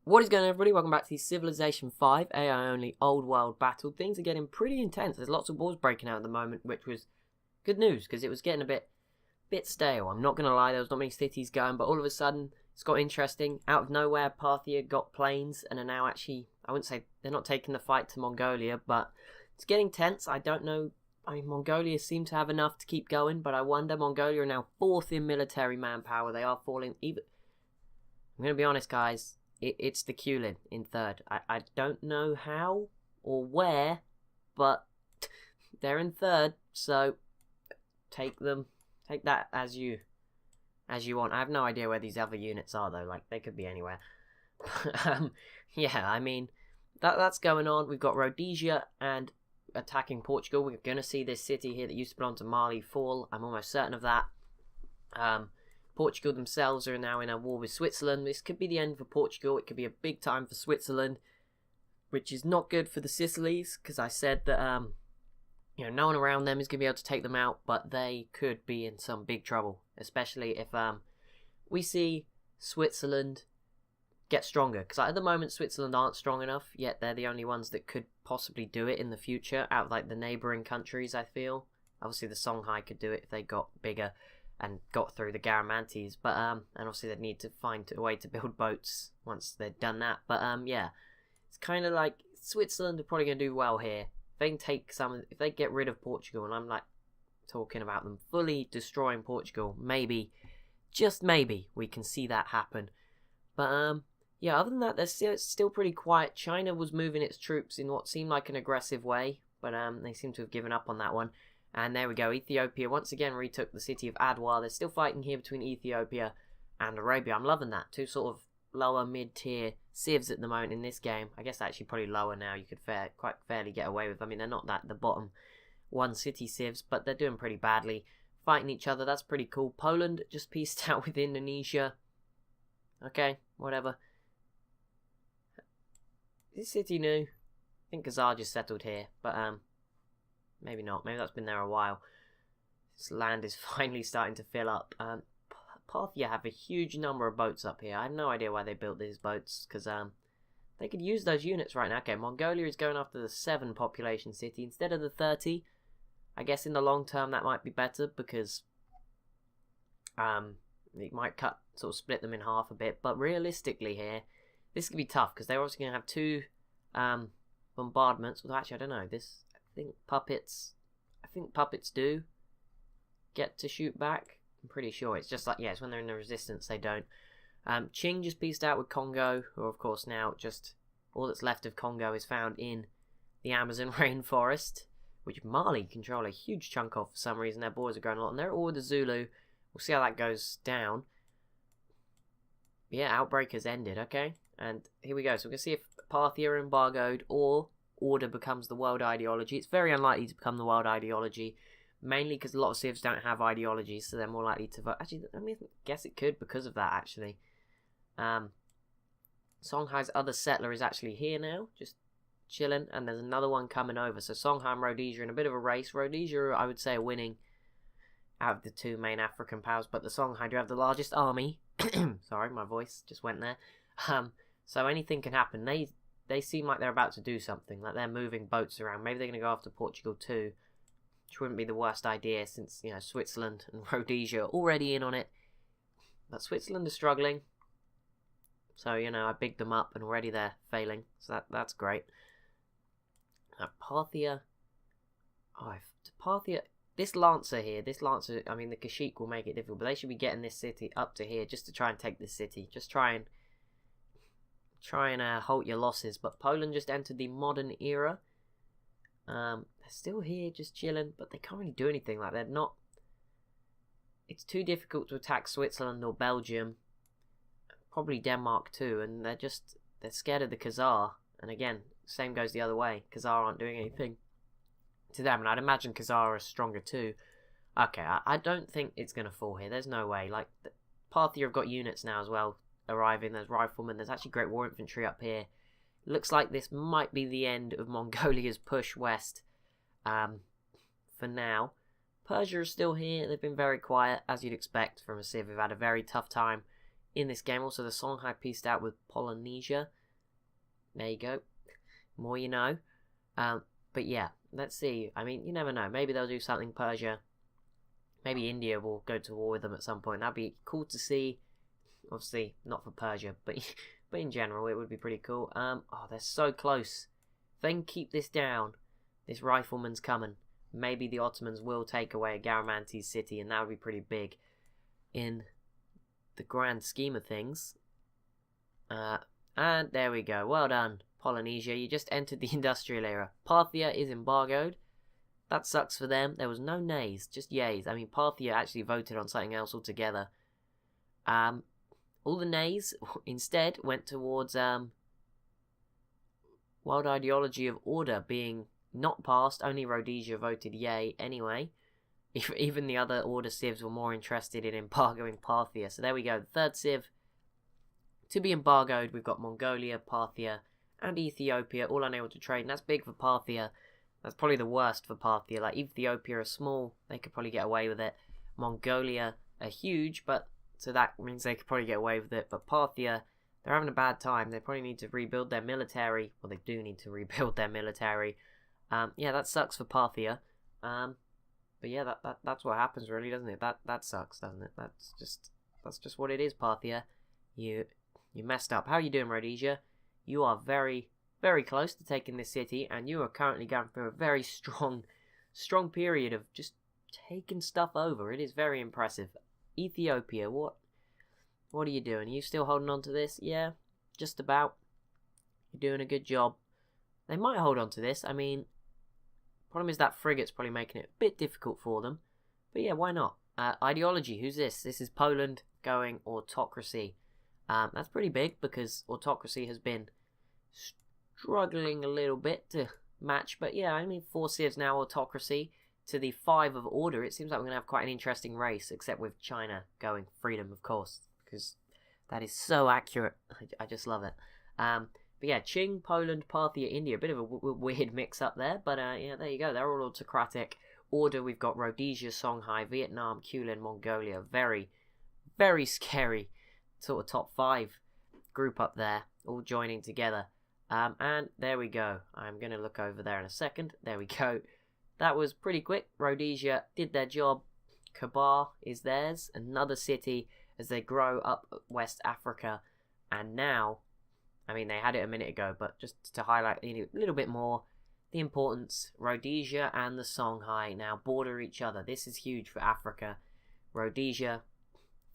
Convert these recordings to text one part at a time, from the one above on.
What is going on, everybody? Welcome back to the Civilization 5 AI only old world battle. Things are getting pretty intense. There's lots of wars breaking out at the moment, which was good news because it was getting a bit stale. I'm not going to lie, there was not many cities going, but all of a sudden it's got interesting. Out of nowhere, Parthia got planes and are now actually, I wouldn't say they're not taking the fight to Mongolia, but it's getting tense. I don't know. I mean, Mongolia seem to have enough to keep going, but I wonder. Mongolia are now 4th in military manpower. They are falling even. I'm going to be honest, guys. It's the Glude in 3rd. I don't know how or where, but they're in 3rd, so take that as you want. I have no idea where these other units are though. Like, they could be anywhere. Yeah, I mean that's going on. We've got Rhodesia and attacking Portugal. We're going to see this city here that used to belong to Mali fall. I'm almost certain of that. Portugal themselves are now in a war with Switzerland. This could be the end for Portugal. It could be a big time for Switzerland, which is not good for the Sicilies, because I said that no one around them is going to be able to take them out, but they could be in some big trouble, especially if we see Switzerland get stronger, because at the moment Switzerland aren't strong enough, yet they're the only ones that could possibly do it in the future, out of like the neighbouring countries, I feel. Obviously the Songhai could do it if they got bigger and got through the Garamantes, but and obviously they'd need to find a way to build boats once they'd done that. But yeah, it's kind of like Switzerland are probably going to do well here. If they can take if they get rid of Portugal, and I'm like talking about them fully destroying Portugal, maybe, just maybe, we can see that happen. But yeah, other than that, they're still pretty quiet. China was moving its troops in what seemed like an aggressive way, but they seem to have given up on that one. And there we go, Ethiopia once again retook the city of Adwa. They're still fighting here between Ethiopia and Arabia. I'm loving that. Two sort of lower mid-tier civs at the moment in this game. I guess actually probably lower now. You could quite fairly get away with. I mean, they're not the bottom one city civs, but they're doing pretty badly. Fighting each other, that's pretty cool. Poland just pieced out with Indonesia. Okay, whatever. Is this city new? I think Khazar just settled here, but maybe not. Maybe that's been there a while. This land is finally starting to fill up. Parthia have a huge number of boats up here. I have no idea why they built these boats, because they could use those units right now. Okay, Mongolia is going after the 7 population city instead of the 30. I guess in the long term that might be better, because it might sort of split them in half a bit. But realistically here, this could be tough, because they're also going to have 2 bombardments. Well, actually, I don't know. I think puppets do get to shoot back. I'm pretty sure. It's just like, yeah, it's when they're in the resistance they don't. Qing just pieced out with Congo, who of course now just all that's left of Congo is found in the Amazon rainforest, which Mali control a huge chunk of for some reason. Their borders are growing a lot, and they're all with the Zulu. We'll see how that goes down. Yeah, outbreak has ended, okay? And here we go. So we can see if Parthia are embargoed or order becomes the world ideology. It's very unlikely to become the world ideology, mainly because a lot of civs don't have ideologies, so they're more likely to vote. Actually, I mean, I guess it could because of that, actually. Songhai's other settler is actually here now, just chilling, and there's another one coming over. So Songhai and Rhodesia in a bit of a race. Rhodesia, I would say, are winning out of the 2 main African powers, but the Songhai do have the largest army. Sorry, my voice just went there. So anything can happen. They seem like they're about to do something, like they're moving boats around. Maybe they're going to go after Portugal too, which wouldn't be the worst idea since, Switzerland and Rhodesia are already in on it. But Switzerland is struggling. So, I bigged them up and already they're failing. So that's great. Parthia. Parthia. This Lancer here, I mean, the Kashik will make it difficult, but they should be getting this city up to here just to try and take this city. Just try and halt your losses. But Poland just entered the modern era. They're still here just chilling, but they can't really do anything. Like, they're not, it's too difficult to attack Switzerland or Belgium, probably Denmark too, and they're scared of the Khazar. And again, same goes the other way. Khazar aren't doing anything to them, and I'd imagine Khazar are stronger too. Okay, I don't think it's going to fall here. There's no way. Like, Parthia have got units now as well arriving. There's riflemen. There's actually great war infantry up here. Looks like this might be the end of Mongolia's push west for now. Persia is still here. They've been very quiet, as you'd expect from a civ. They've had a very tough time in this game. Also, the Songhai pieced out with Polynesia. There you go. More you know. But yeah, let's see. I mean, you never know. Maybe they'll do something Persia. Maybe India will go to war with them at some point. That'd be cool to see. Obviously, not for Persia, but in general, it would be pretty cool. Oh, they're so close. If they can keep this down, this rifleman's coming. Maybe the Ottomans will take away Garamantes city, and that would be pretty big in the grand scheme of things. And there we go. Well done, Polynesia. You just entered the industrial era. Parthia is embargoed. That sucks for them. There was no nays, just yays. I mean, Parthia actually voted on something else altogether. All the nays instead went towards world ideology of order being not passed. Only Rhodesia voted yay anyway. Even the other order civs were more interested in embargoing Parthia. So there we go. The third civ to be embargoed. We've got Mongolia, Parthia, and Ethiopia all unable to trade. And that's big for Parthia. That's probably the worst for Parthia. Like, Ethiopia are small. They could probably get away with it. Mongolia are huge, but so that means they could probably get away with it. But Parthia, they're having a bad time. They probably need to rebuild their military. Well, they do need to rebuild their military. Yeah, that sucks for Parthia. But yeah, that's what happens, really, doesn't it? That sucks, doesn't it? That's just what it is, Parthia. You messed up. How are you doing, Rhodesia? You are very, very close to taking this city, and you are currently going through a very strong period of just taking stuff over. It is very impressive. Ethiopia, what are you doing? Are you still holding on to this? Yeah, just about. You're doing a good job. They might hold on to this. I mean, problem is that frigate's probably making it a bit difficult for them. But yeah, why not? Ideology, who's this? This is Poland going autocracy. That's pretty big because autocracy has been struggling a little bit to match. But yeah, I mean, 4 civs now autocracy to the 5 of order. It seems like we're going to have quite an interesting race, except with China going freedom, of course, because that is so accurate. I just love it. But yeah, Qing, Poland, Parthia, India. A bit of a weird mix-up there, but yeah, there you go. They're all autocratic order. We've got Rhodesia, Songhai, Vietnam, Kulin, Mongolia. Very, very scary sort of top 5 group up there, all joining together. And there we go. I'm going to look over there in a second. There we go. That was pretty quick. Rhodesia did their job. Kabar is theirs. Another city as they grow up West Africa. And now, I mean, they had it a minute ago, but just to highlight a little bit more, the importance, Rhodesia and the Songhai now border each other. This is huge for Africa. Rhodesia,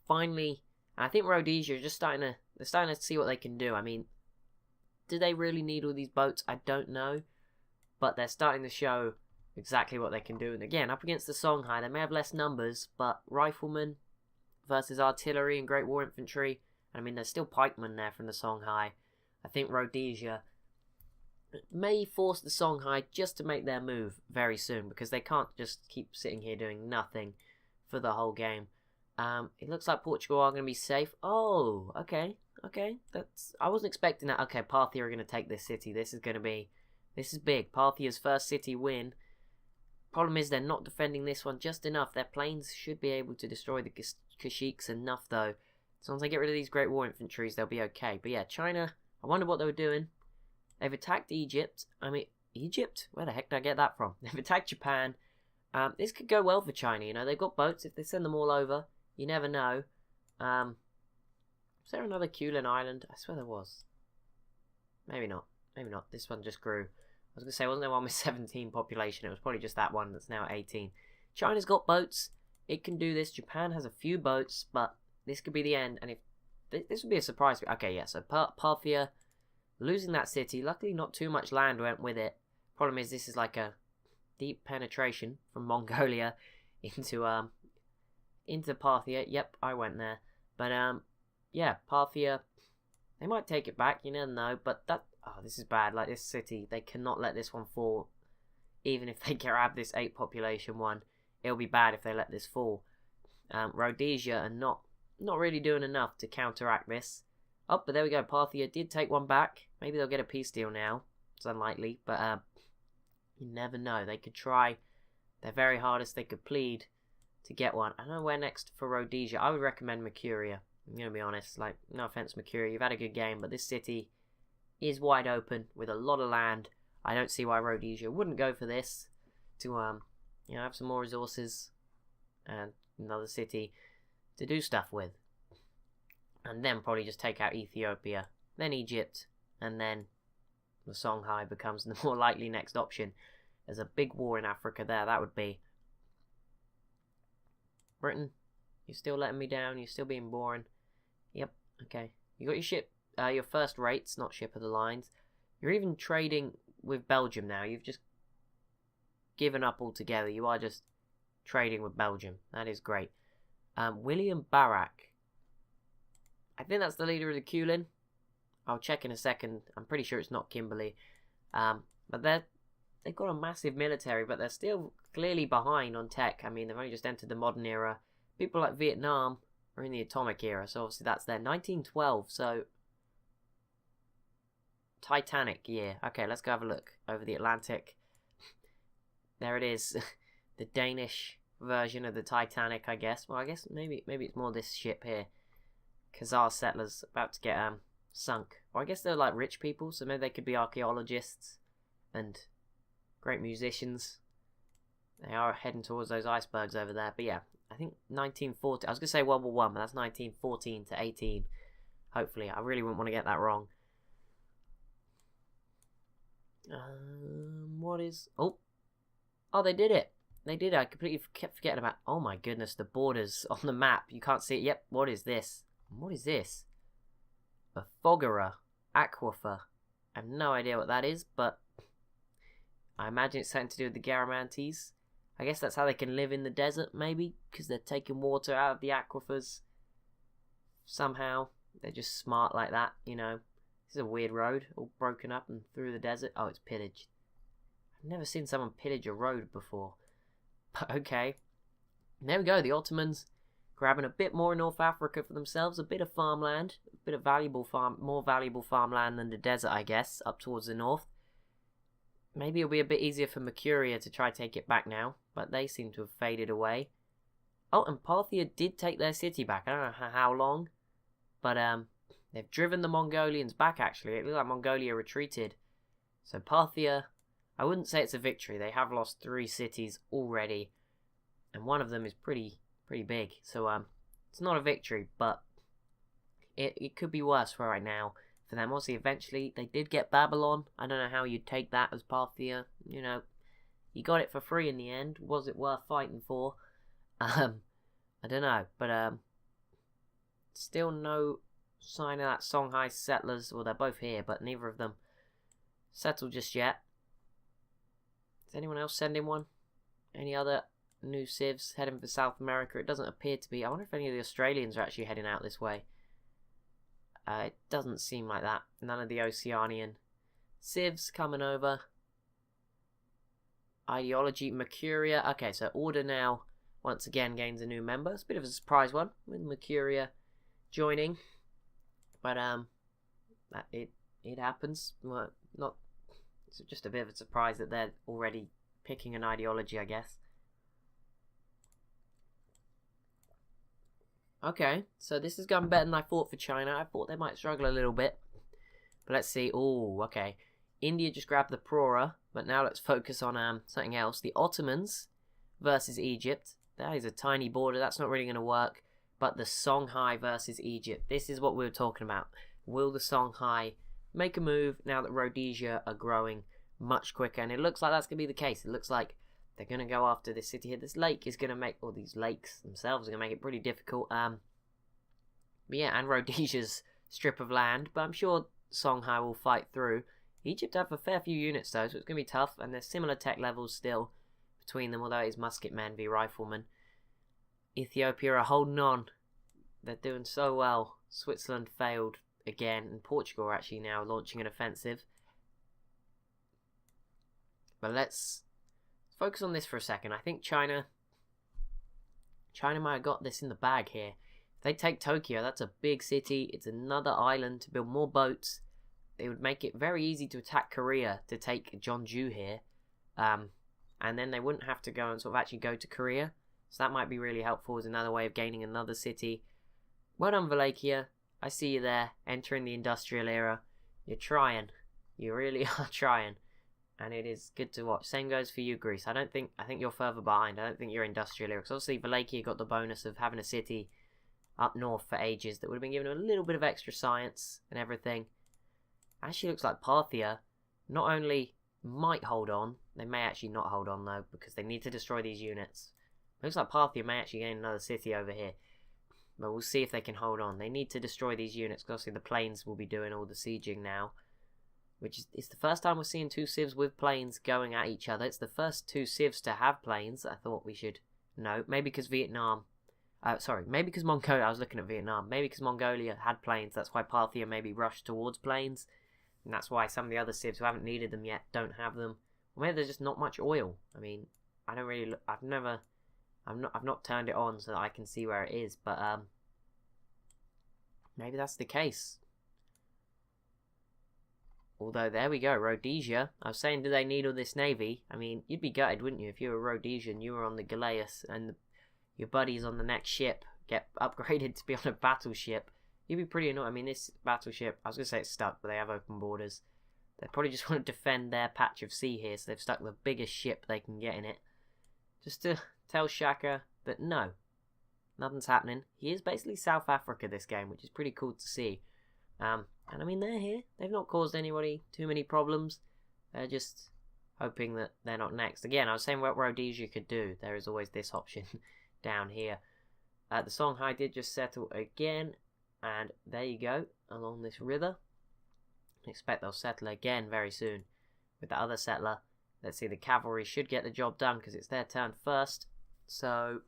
finally, and I think Rhodesia is just they're starting to see what they can do. I mean, do they really need all these boats? I don't know. But they're starting to show exactly what they can do. And again, up against the Songhai, they may have less numbers, but riflemen versus artillery and Great War infantry. I mean, there's still pikemen there from the Songhai. I think Rhodesia may force the Songhai just to make their move very soon, because they can't just keep sitting here doing nothing for the whole game. It looks like Portugal are going to be safe. Oh, okay. I wasn't expecting that. Okay, Parthia are going to take this city. This is big. Parthia's first city win. Problem is they're not defending this one just enough. Their planes should be able to destroy the Kashyyyks enough, though. As long as they get rid of these Great War infantries, they'll be okay. But yeah, China, I wonder what they were doing. They've attacked Egypt. I mean, Egypt? Where the heck did I get that from? They've attacked Japan. This could go well for China, you know. They've got boats. If they send them all over, you never know. Was there another Kulin Island? I swear there was. Maybe not. This one just grew. I was going to say, wasn't there one with 17 population? It was probably just that one that's now 18. China's got boats. It can do this. Japan has a few boats, but this could be the end. And if this would be a surprise. Okay, yeah, so Parthia losing that city. Luckily, not too much land went with it. Problem is, this is like a deep penetration from Mongolia into Parthia. Yep, I went there. But yeah, Parthia, they might take it back. You never know. But this is bad. Like, this city, they cannot let this one fall. Even if they grab this 8 population one, it'll be bad if they let this fall. Rhodesia are not really doing enough to counteract this. Oh, but there we go. Parthia did take one back. Maybe they'll get a peace deal now. It's unlikely, but you never know. They could try their very hardest. They could plead to get one. I don't know where next for Rhodesia. I would recommend Mercuria. I'm going to be honest. Like, no offense, Mercury, you've had a good game, but this city is wide open with a lot of land. I don't see why Rhodesia wouldn't go for this to, you know, have some more resources and another city to do stuff with. And then probably just take out Ethiopia, then Egypt, and then the Songhai becomes the more likely next option. There's a big war in Africa there, that would be. Britain, you're still letting me down, you're still being boring. Yep, okay. You got your ship, your first rates, not ship of the lines. You're even trading with Belgium now. You've just given up altogether. You are just trading with Belgium. That is great. William Barak. I think that's the leader of the Kulin. I'll check in a second. I'm pretty sure it's not Kimberley. But they've got a massive military, but they're still clearly behind on tech. I mean, they've only just entered the modern era. People like Vietnam are in the atomic era, so obviously that's their 1912, so Titanic year. Okay, let's go have a look over the Atlantic. There it is. The Danish version of the Titanic, I guess. Well, I guess maybe it's more this ship here. Khazar settlers about to get sunk. Or I guess they're like rich people, so maybe they could be archaeologists and great musicians. They are heading towards those icebergs over there. But yeah, I think 1940. I was going to say World War One, but that's 1914 to 18. Hopefully, I really wouldn't want to get that wrong. What is... Oh, they did it. They did it. I completely kept forgetting about... Oh my goodness, the borders on the map. You can't see it. Yep, what is this? What is this? A Foggera Aquifer. I have no idea what that is, but I imagine it's something to do with the Garamantes. I guess that's how they can live in the desert, maybe, because they're taking water out of the aquifers. Somehow, they're just smart like that, you know. This is a weird road, all broken up and through the desert. Oh, it's pillaged. I've never seen someone pillage a road before. But okay. And there we go, the Ottomans grabbing a bit more in North Africa for themselves, a bit of farmland, a bit of more valuable farmland than the desert, I guess, up towards the north. Maybe it'll be a bit easier for Mercuria to try to take it back now, but they seem to have faded away. Oh, and Parthia did take their city back. I don't know how long, but they've driven the Mongolians back, actually. It looked like Mongolia retreated. So Parthia, I wouldn't say it's a victory. They have lost 3 cities already, and one of them is pretty big. So it's not a victory, but it could be worse for right now. For them, obviously, eventually they did get Babylon. I don't know how you'd take that as Parthia. You know, you got it for free in the end. Was it worth fighting for? I don't know, but still no sign of that Songhai settlers. Well, they're both here, but neither of them settled just yet. Is anyone else sending one? Any other new civs heading for South America? It doesn't appear to be. I wonder if any of the Australians are actually heading out this way. It doesn't seem like that. None of the Oceanian civs coming over. Ideology, Mercuria. Okay, so Order now once again gains a new member. It's a bit of a surprise one with Mercuria joining, but it happens. Well, not. It's just a bit of a surprise that they're already picking an ideology, I guess. Okay, so this has gone better than I thought for China. I thought they might struggle a little bit. But let's see. Oh, okay. India just grabbed the Prora, but now let's focus on something else. The Ottomans versus Egypt. That is a tiny border. That's not really going to work. But the Songhai versus Egypt. This is what we were talking about. Will the Songhai make a move now that Rhodesia are growing much quicker? And it looks like that's going to be the case. It looks like they're going to go after this city here. This lake is going to make, or these lakes themselves are going to make it pretty difficult. But yeah, and Rhodesia's strip of land. But I'm sure Songhai will fight through. Egypt have a fair few units though, so it's going to be tough. And there's similar tech levels still between them, although it is musketmen v riflemen. Ethiopia are holding on. They're doing so well. Switzerland failed again, and Portugal are actually now launching an offensive. But let's focus on this for a second. I think China might have got this in the bag here. If they take Tokyo, that's a big city. It's another island to build more boats. It would make it very easy to attack Korea to take Jeonju here. And then they wouldn't have to go and sort of actually go to Korea. So that might be really helpful as another way of gaining another city. Well done, Wallachia. I see you there, entering the industrial era. You're trying. You really are trying. And it is good to watch. Same goes for you, Greece. I think you're further behind. I don't think you're industrial era. Because obviously Wallachia got the bonus of having a city up north for ages that would have been given a little bit of extra science and everything. Actually looks like Parthia not only might hold on, they may actually not hold on though, because they need to destroy these units. Looks like Parthia may actually gain another city over here. But we'll see if they can hold on. They need to destroy these units, because obviously the planes will be doing all the sieging now. Which is it's the first time we're seeing two civs with planes going at each other. It's the first two civs to have planes. I thought we should know. Maybe because maybe because Mongolia, I was looking at Vietnam. Maybe because Mongolia had planes, that's why Parthia maybe rushed towards planes. And that's why some of the other civs who haven't needed them yet don't have them. Or maybe there's just not much oil. I mean, I don't really I've not turned it on so that I can see where it is, but maybe that's the case. Although, there we go, Rhodesia. I was saying, do they need all this navy? I mean, you'd be gutted, wouldn't you, if you were Rhodesian, you were on the Galeas, and your buddies on the next ship get upgraded to be on a battleship. You'd be pretty annoyed. I mean, this battleship, I was going to say it's stuck, but they have open borders. They probably just want to defend their patch of sea here, so they've stuck the biggest ship they can get in it. Just to tell Shaka that no, nothing's happening. He is basically South Africa this game, which is pretty cool to see. And I mean, they're here. They've not caused anybody too many problems. They're just hoping that they're not next. Again, I was saying what Rhodesia could do. There is always this option down here. The Songhai did just settle again. And there you go, along this river. I expect they'll settle again very soon with the other settler. Let's see, the cavalry should get the job done because it's their turn first. So,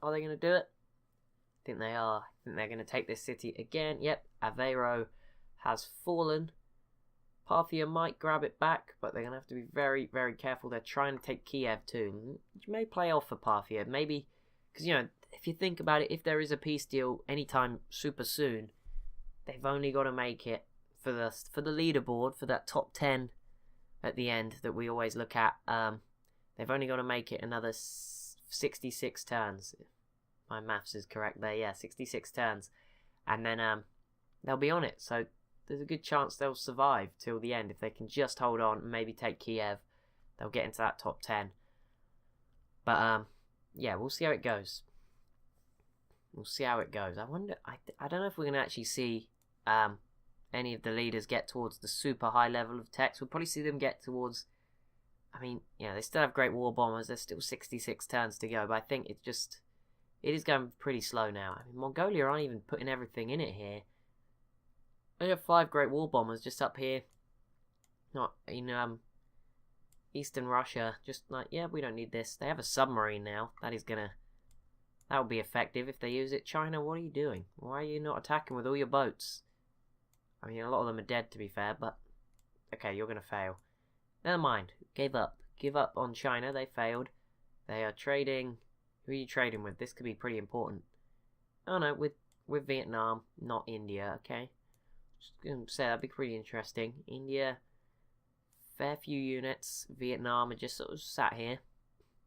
are they going to do it? I think they are. I think they're going to take this city again. Yep, Aveiro has fallen. Parthia might grab it back, but they're going to have to be very, very careful. They're trying to take Kiev too, which may play off for Parthia. Maybe, because, you know, if you think about it, if there is a peace deal anytime super soon, they've only got to make it for the leaderboard, for that top 10 at the end that we always look at. They've only got to make it another 66 turns. My maths is correct there, yeah, 66 turns. And then they'll be on it. So there's a good chance they'll survive till the end. If they can just hold on and maybe take Kiev, they'll get into that top 10. But yeah, we'll see how it goes. We'll see how it goes. I wonder, I don't know if we're going to actually see any of the leaders get towards the super high level of text. We'll probably see them get towards, I mean, yeah, they still have great war bombers. There's still 66 turns to go, but I think it is going pretty slow now. I mean, Mongolia aren't even putting everything in it here. They have 5 great war bombers just up here. Not in Eastern Russia. Just like, yeah, we don't need this. They have a submarine now. That will be effective if they use it. China, what are you doing? Why are you not attacking with all your boats? I mean, a lot of them are dead, to be fair, but okay, you're going to fail. Never mind. Gave up. Give up on China. They failed. They are trading. Who are you trading with? This could be pretty important. Oh no, with Vietnam, not India, okay? Just going to say that'd be pretty interesting. India, fair few units. Vietnam are just sort of sat here,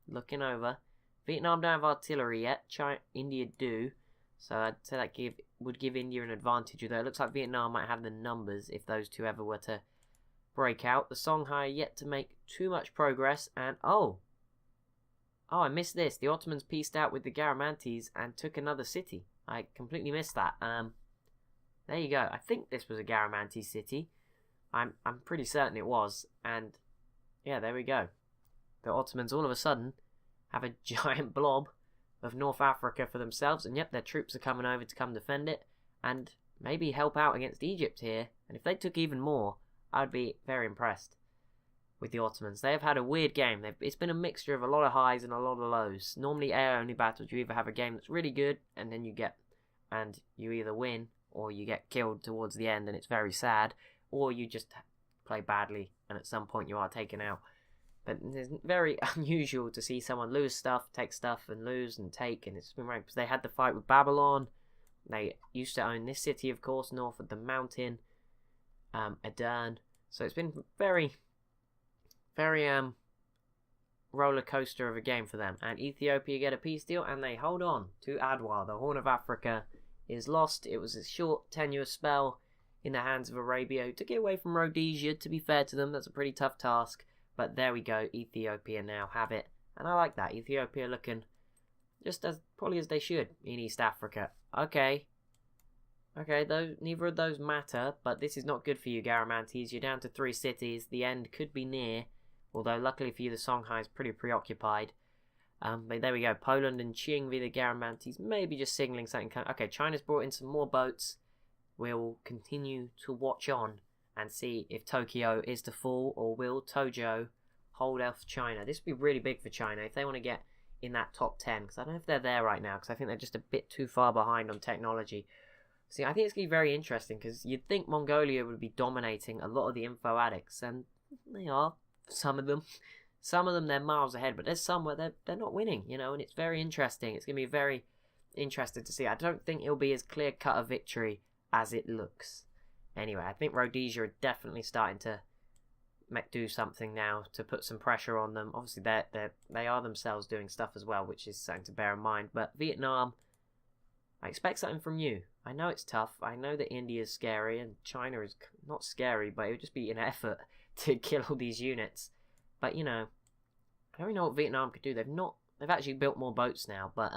looking over. Vietnam don't have artillery yet. India do. So I'd say that would give India an advantage. Although it looks like Vietnam might have the numbers if those two ever were to break out. The Songhai are yet to make too much progress. And oh, I missed this. The Ottomans pieced out with the Garamantes and took another city. I completely missed that. There you go. I think this was a Garamantes city. I'm pretty certain it was. And yeah, there we go. The Ottomans all of a sudden have a giant blob of North Africa for themselves, and yep, their troops are coming over to come defend it and maybe help out against Egypt here. And if they took even more, I'd be very impressed with the Ottomans. They have had a weird game. It's been a mixture of a lot of highs and a lot of lows. Normally air-only battles, you either have a game that's really good and then you either win or you get killed towards the end and it's very sad, or you just play badly and at some point you are taken out. But it's very unusual to see someone lose stuff, take stuff, and lose and take, and it's been right because they had the fight with Babylon. They used to own this city, of course, north of the mountain, Aden. So it's been very, very roller coaster of a game for them. And Ethiopia get a peace deal, and they hold on to Adwa, the Horn of Africa, is lost. It was a short, tenuous spell in the hands of Arabia, who took it away from Rhodesia. To be fair to them, that's a pretty tough task. But there we go, Ethiopia now have it. And I like that. Ethiopia looking just as probably as they should in East Africa. Okay, neither of those matter, but this is not good for you, Garamantes. You're down to 3 cities. The end could be near, although luckily for you, the Songhai is pretty preoccupied. But there we go. Poland and Qing v the Garamantes. Maybe just signaling something. Okay, China's brought in some more boats. We'll continue to watch on and see if Tokyo is to fall, or will Tojo hold off China. This would be really big for China if they want to get in that top 10, because I don't know if they're there right now, because I think they're just a bit too far behind on technology. See, I think it's going to be very interesting, because you'd think Mongolia would be dominating a lot of the info addicts, and they are, some of them. Some of them, they're miles ahead, but there's some where they're not winning, you know, and it's very interesting. It's going to be very interesting to see. I don't think it'll be as clear-cut a victory as it looks. Anyway, I think Rhodesia are definitely starting to do something now to put some pressure on them. Obviously, they are themselves doing stuff as well, which is something to bear in mind. But Vietnam, I expect something from you. I know it's tough. I know that India is scary and China is not scary, but it would just be an effort to kill all these units. But you know, I don't really know what Vietnam could do. They've actually built more boats now, but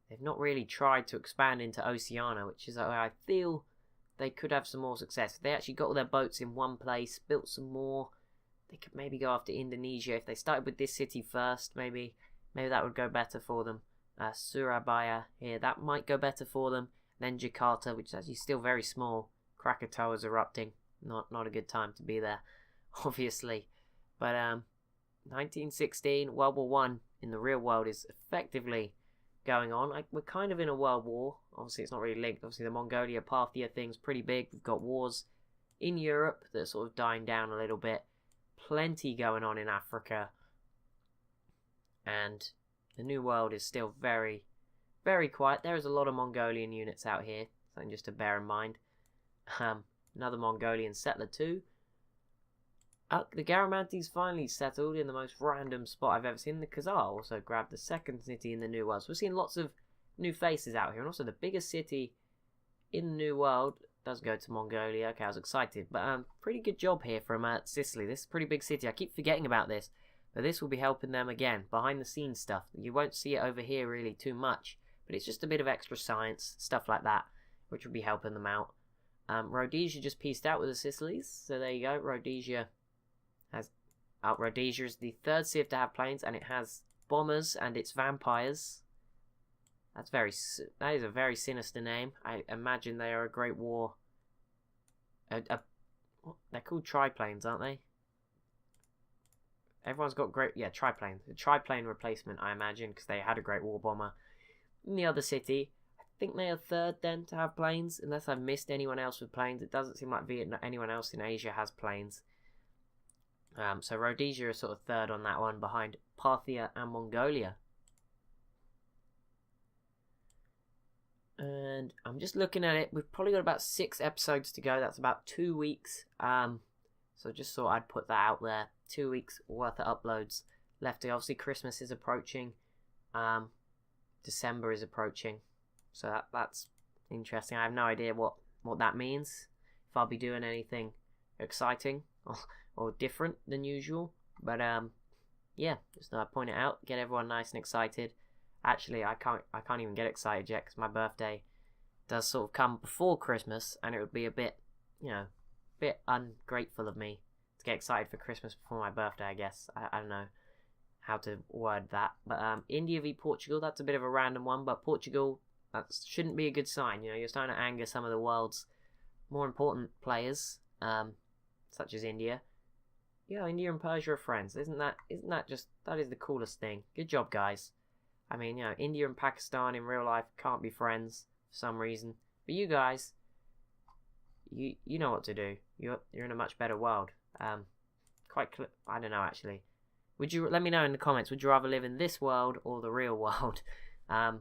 they've not really tried to expand into Oceania, which is where I feel they could have some more success. If they actually got all their boats in one place, built some more, they could maybe go after Indonesia. If they started with this city first, maybe that would go better for them. Surabaya here, that might go better for them. Then Jakarta, which is actually still very small. Krakatoa's erupting. Not a good time to be there, obviously. But 1916, World War One in the real world is effectively going on. We're kind of in a world war. Obviously, it's not really linked. Obviously, the Mongolia-Parthia thing's pretty big. We've got wars in Europe that are sort of dying down a little bit. Plenty going on in Africa. And the New World is still very, very quiet. There is a lot of Mongolian units out here. Something just to bear in mind. Another Mongolian settler too. The Garamantes finally settled in the most random spot I've ever seen. The Khazar also grabbed the second city in the New World. So we're seeing lots of new faces out here. And also the biggest city in the New World does go to Mongolia. Okay, I was excited. But pretty good job here from Sicily. This is a pretty big city. I keep forgetting about this. But this will be helping them again. Behind the scenes stuff. You won't see it over here really too much. But it's just a bit of extra science. Stuff like that. Which will be helping them out. Rhodesia just pieced out with the Sicilies. So there you go. Rhodesia is the third civ to have planes, and it has bombers and it's vampires. That is a very sinister name. I imagine they are a great war. They're called triplanes, aren't they? Everyone's got triplanes. A triplane replacement, I imagine, because they had a great war bomber. In the other city, I think they are third then to have planes, unless I've missed anyone else with planes. It doesn't seem like anyone else in Asia has planes. So Rhodesia is sort of third on that one, behind Parthia and Mongolia. And I'm just looking at it. We've probably got about 6 episodes to go. That's about 2 weeks. So just thought I'd put that out there. 2 weeks worth of uploads left. Obviously Christmas is approaching. December is approaching. So that's interesting. I have no idea what that means. If I'll be doing anything exciting or different than usual, but yeah, just thought I'd point it out, get everyone nice and excited. Actually, I can't even get excited yet because my birthday does sort of come before Christmas, and it would be a bit ungrateful of me to get excited for Christmas before my birthday. I guess I don't know how to word that, but India v Portugal, that's a bit of a random one, but Portugal, that shouldn't be a good sign. You know, you're starting to anger some of the world's more important players, such as India. Yeah, India and Persia are friends. Isn't that just, that is the coolest thing. Good job, guys. I mean, you know, India and Pakistan in real life can't be friends for some reason. But you guys, you know what to do. You're in a much better world. I don't know, actually. Let me know in the comments, would you rather live in this world or the real world? I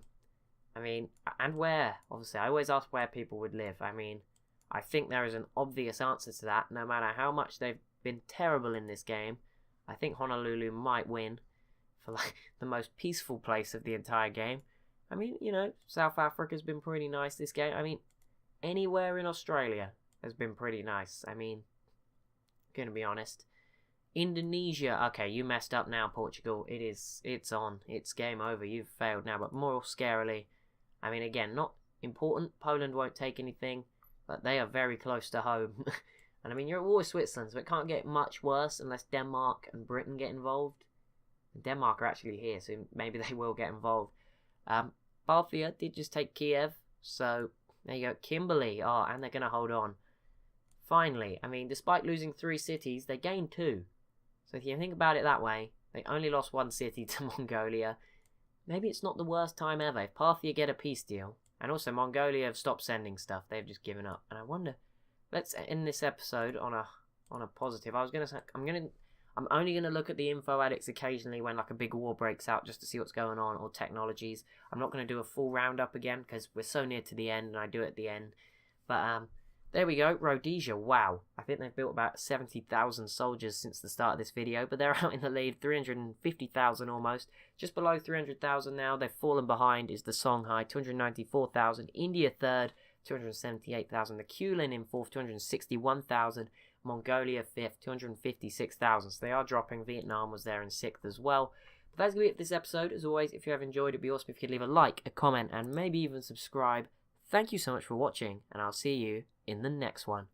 mean, and where? Obviously, I always ask where people would live. I mean, I think there is an obvious answer to that, no matter how much they've been terrible in this game. I think Honolulu might win for like the most peaceful place of the entire game. I mean, you know, South Africa's been pretty nice this game. I mean, anywhere in Australia has been pretty nice. I mean, gonna be honest. Indonesia, okay, you messed up now, Portugal. It's on. It's game over. You've failed now. But more scarily, I mean, again, not important. Poland won't take anything, but they are very close to home. And I mean, you're at war with Switzerland, so it can't get much worse unless Denmark and Britain get involved. Denmark are actually here, so maybe they will get involved. Parthia did just take Kiev, so there you go. Kimberley, oh, and they're going to hold on. Finally, I mean, despite losing 3 cities, they gained 2. So if you think about it that way, they only lost 1 city to Mongolia. Maybe it's not the worst time ever. If Parthia get a peace deal, and also Mongolia have stopped sending stuff, they've just given up. And I wonder, let's end this episode on a positive. I was gonna say I'm only gonna look at the info addicts occasionally when like a big war breaks out just to see what's going on, or technologies. I'm not gonna do a full roundup again because we're so near to the end, and I do it at the end. But there we go, Rhodesia. Wow, I think they've built about 70,000 soldiers since the start of this video, but they're out in the lead, 350,000 almost, just below 300,000 now. They've fallen behind is the Songhai, 294,000. India third, 278,000. The Kulin in fourth, 261,000. Mongolia fifth, 256,000. So they are dropping. Vietnam was there in sixth as well. But that's going to be it for this episode. As always, if you have enjoyed, it'd be awesome if you could leave a like, a comment, and maybe even subscribe. Thank you so much for watching, and I'll see you in the next one.